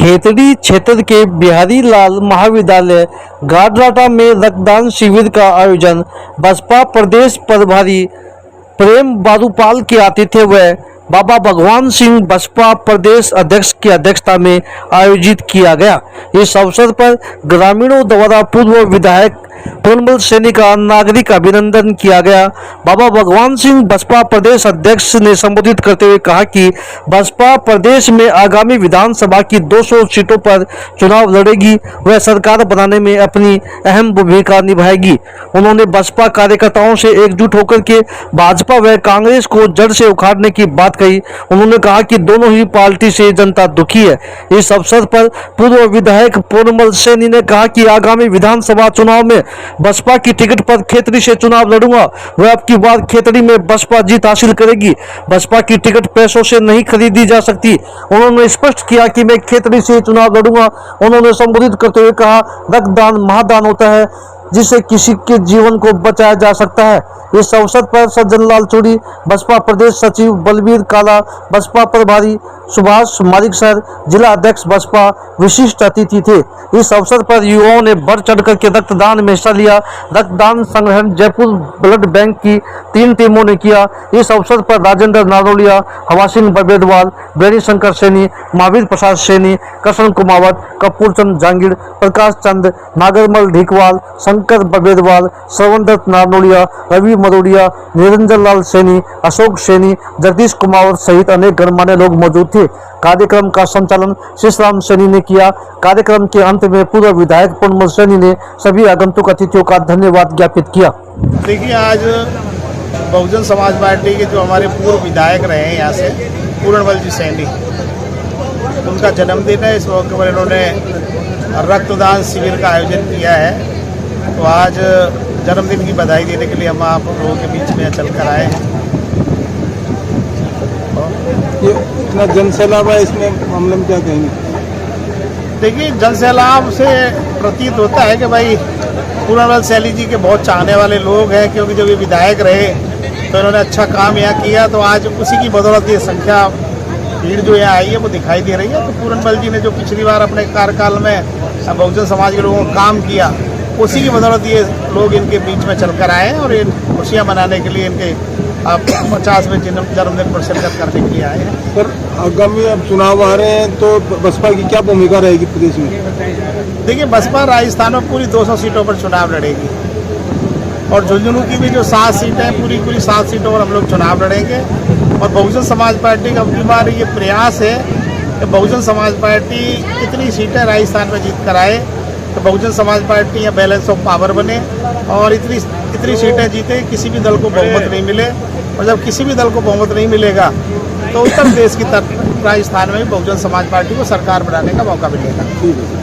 खेतड़ी क्षेत्र के बिहारी लाल महाविद्यालय गाडराटा में रक्तदान शिविर का आयोजन बसपा प्रदेश प्रभारी प्रेम बारूपाल के आतिथ्य व बाबा भगवान सिंह बसपा प्रदेश अध्यक्ष की अध्यक्षता में आयोजित किया गया। इस अवसर पर ग्रामीणों द्वारा पूर्व विधायक पूर्णबल सैनी का नागरिक अभिनंदन किया गया। बाबा भगवान सिंह बसपा प्रदेश अध्यक्ष ने संबोधित करते हुए कहा कि बसपा प्रदेश में आगामी विधानसभा की 200 सीटों पर चुनाव लड़ेगी व सरकार बनाने में अपनी अहम भूमिका निभाएगी। उन्होंने बसपा कार्यकर्ताओं से एकजुट होकर के भाजपा व कांग्रेस को जड़ से उखाड़ने की बात कही। उन्होंने कहा कि दोनों ही पार्टी से जनता दुखी है। इस अवसर पर पूर्व विधायक पूर्णबल सैनी ने कहा कि आगामी विधानसभा चुनाव में बसपा की टिकट पर खेतड़ी से चुनाव लड़ूंगा। वह अब की बार खेतड़ी में बसपा जीत हासिल करेगी। बसपा की टिकट पैसों से नहीं खरीदी जा सकती। उन्होंने स्पष्ट किया कि मैं खेतड़ी से चुनाव लड़ूंगा। उन्होंने संबोधित करते हुए कहा, रक्तदान महादान होता है जिससे किसी के जीवन को बचाया जा सकता है। इस अवसर पर सज्जन लाल चौड़ी, बसपा प्रदेश सचिव बलबीर काला, बसपा प्रभारी सुभाष मालिक सर, जिला अध्यक्ष बसपा विशिष्ट अतिथि थे। इस अवसर पर युवाओं ने बढ़ चढ़ कर के रक्तदान में हिस्सा लिया। रक्तदान संग्रहण जयपुर ब्लड बैंक की 3 टीमों ने किया। इस अवसर पर राजेंद्र नारोलिया, हवासिन बबेदवाल, बेनी शंकर सैनी, महावीर प्रसाद सैनी, कृष्ण कुमावत, कपूरचंद जहांगीर, प्रकाश चंद, नागरमल ढीकवाल, शंकर बबेदवाल, श्रवणदत्त नारोलिया, रवि मरोड़िया, निरंजन लाल सैनी, अशोक सैनी, जगदीश कुमावत सहित अनेक गणमान्य लोग मौजूद थे। कार्यक्रम का संचालन शीशराम सैनी ने किया। कार्यक्रम के अंत में पूर्व विधायक पूर्णबल सैनी ने सभी आगंतुक अतिथियों का धन्यवाद ज्ञापित किया। देखिए, आज बहुजन समाज पार्टी के जो हमारे पूर्व विधायक रहे हैं यहाँ से पूर्णबल जी सैनी, उनका जन्मदिन है। इस मौके पर इन्होंने रक्तदान शिविर का आयोजन किया है। तो आज जन्मदिन की बधाई देने के लिए हम आप लोगों के बीच में चल कर आए हैं। ये इतना जनसैलाब है, इसमें मामले में क्या कहेंगे? देखिए, जनसैलाब से प्रतीत होता है कि भाई पूर्णबल सैनी जी के बहुत चाहने वाले लोग हैं, क्योंकि जब ये विधायक रहे तो इन्होंने अच्छा काम यहाँ किया। तो आज उसी की बदौलत ये संख्या भीड़ जो यहाँ आई है वो दिखाई दे रही है। तो पूर्णबल जी ने जो पिछली बार अपने कार्यकाल में बहुजन समाज के लोगों को काम किया, उसी की बदौलत ये लोग इनके बीच में चल कर आए हैं और इन खुशियाँ मनाने के लिए इनके 50वें जन्मदिन पर शिरकत करने के लिए आए हैं। सर, आगामी अब चुनाव आ रहे हैं तो बसपा की क्या भूमिका रहेगी प्रदेश में? देखिए, बसपा राजस्थान में पूरी 200 सीटों पर चुनाव लड़ेगी और झुंझुनू की भी जो 7 सीटें हैं, पूरी 7 सीटों पर हम लोग चुनाव लड़ेंगे। और बहुजन समाज पार्टी का अब बार ये प्रयास है कि बहुजन समाज पार्टी कितनी सीटें राजस्थान में जीत कर आए तो बहुजन समाज पार्टी या बैलेंस ऑफ पावर बने और इतनी सीटें जीते किसी भी दल को बहुमत नहीं मिले। और जब किसी भी दल को बहुमत नहीं मिलेगा तो उत्तर प्रदेश की तरफ राजस्थान में भी बहुजन समाज पार्टी को सरकार बनाने का मौका मिलेगा।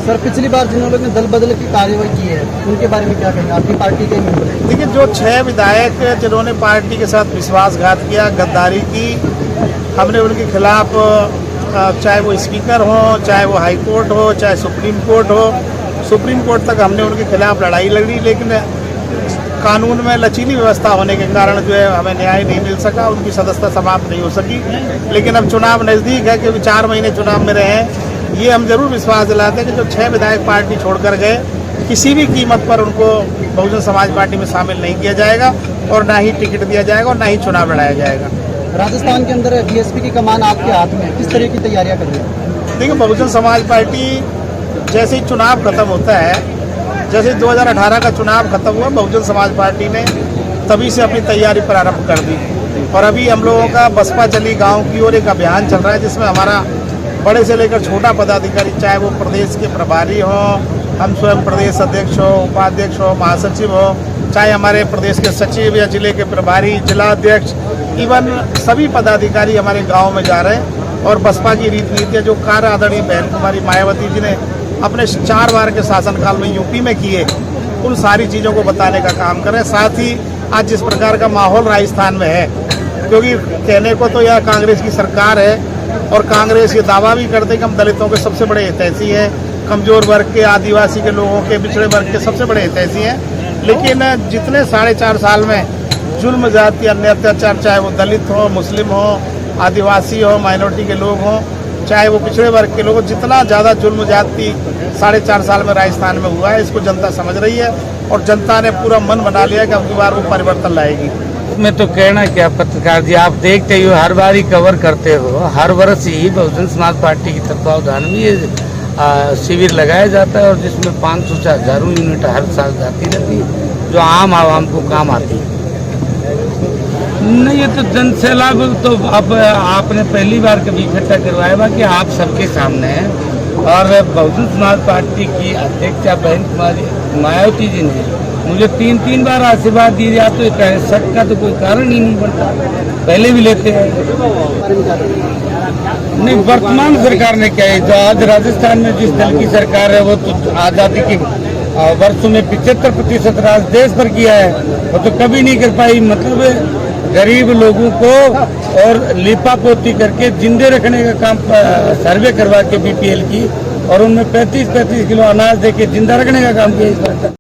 सर, पिछली बार जिन लोगों ने दल बदल की कार्रवाई की है उनके बारे में क्या कहेंगे? आपकी पार्टी के मेंबर? देखिए, जो 6 विधायक जिन्होंने पार्टी के साथ विश्वासघात किया, गद्दारी की, हमने उनके खिलाफ चाहे वो स्पीकर हो, चाहे वो हाई कोर्ट हो, चाहे सुप्रीम कोर्ट हो, सुप्रीम कोर्ट तक हमने उनके खिलाफ लड़ाई लड़ी। लेकिन कानून में लचीली व्यवस्था होने के कारण जो है हमें न्याय नहीं मिल सका, उनकी सदस्यता समाप्त नहीं हो सकी। लेकिन अब चुनाव नज़दीक है, क्योंकि 4 महीने चुनाव में रहे हैं। ये हम जरूर विश्वास दिलाते हैं कि जो 6 विधायक पार्टी छोड़कर गए, किसी भी कीमत पर उनको बहुजन समाज पार्टी में शामिल नहीं किया जाएगा और ना ही टिकट दिया जाएगा और ना ही चुनाव लड़ाया जाएगा। राजस्थान के अंदर बीएसपी की कमान आपके हाथ में, किस तरह की तैयारियां कर रही है? देखिए, बहुजन समाज पार्टी जैसे ही चुनाव खत्म होता है, जैसे 2018 का चुनाव खत्म हुआ, बहुजन समाज पार्टी ने तभी से अपनी तैयारी प्रारंभ कर दी। और अभी हम लोगों का बसपा चली गांव की ओर एक अभियान चल रहा है, जिसमें हमारा बड़े से लेकर छोटा पदाधिकारी, चाहे वो प्रदेश के प्रभारी हो, हम स्वयं प्रदेश अध्यक्ष हो, उपाध्यक्ष हो, महासचिव हो, चाहे हमारे प्रदेश के सचिव या जिले के प्रभारी, जिलाध्यक्ष, इवन सभी पदाधिकारी हमारे गाँव में जा रहे हैं। और बसपा की रीति नीतियाँ जो कार्य आदरणीय बहन कुमारी मायावती जी ने अपने 4 बार के शासनकाल में यूपी में किए, उन सारी चीज़ों को बताने का काम करें। साथ ही आज जिस प्रकार का माहौल राजस्थान में है, क्योंकि कहने को तो यह कांग्रेस की सरकार है और कांग्रेस ये दावा भी करते हैं कि हम दलितों के सबसे बड़े हितैषी हैं, कमज़ोर वर्ग के, आदिवासी के लोगों के, पिछड़े वर्ग के सबसे बड़े हितैषी हैं। लेकिन जितने 4.5 साल में जुल्म जाति अन्य अत्याचार, चाहे वो दलित हो, मुस्लिम हो, आदिवासी हो, माइनॉरिटी के लोग हों, चाहे वो पिछड़े वर्ग के लोग, जितना ज़्यादा जुल्म ज्यादती 4.5 साल में राजस्थान में हुआ है, इसको जनता समझ रही है और जनता ने पूरा मन बना लिया कि अब की बार वो परिवर्तन लाएगी। मैं तो कहना क्या पत्रकार जी, आप देखते हो हर बार ही कवर करते हो, हर वर्ष ही बहुजन समाज पार्टी की तत्वावधान में ये शिविर लगाया जाता है और जिसमें 500 से हजारों यूनिट हर साल जाती रहती है जो आम आवाम को काम आती है। नहीं, ये तो जन सैलाब तो अब आपने पहली बार कभी इकट्ठा करवाया हुआ कि आप सबके सामने है और बहुजन समाज पार्टी की अध्यक्षा बहन कुमारी मायावती जी ने मुझे 3 बार आशीर्वाद दिए, आप तो शक का तो कोई कारण ही नहीं बनता, पहले भी लेते हैं। नहीं, वर्तमान सरकार ने क्या है, जो आज राजस्थान में जिस दल की सरकार है वो तो आज़ादी के वर्षों में 75% राज देश पर किया है, वो तो कभी नहीं कर पाई। मतलब गरीब लोगों को और लिपा पोती करके जिंदे रखने का काम सर्वे करवा के बीपीएल की और उनमें 35-35 किलो अनाज दे के जिंदा रखने का काम किया इस बार।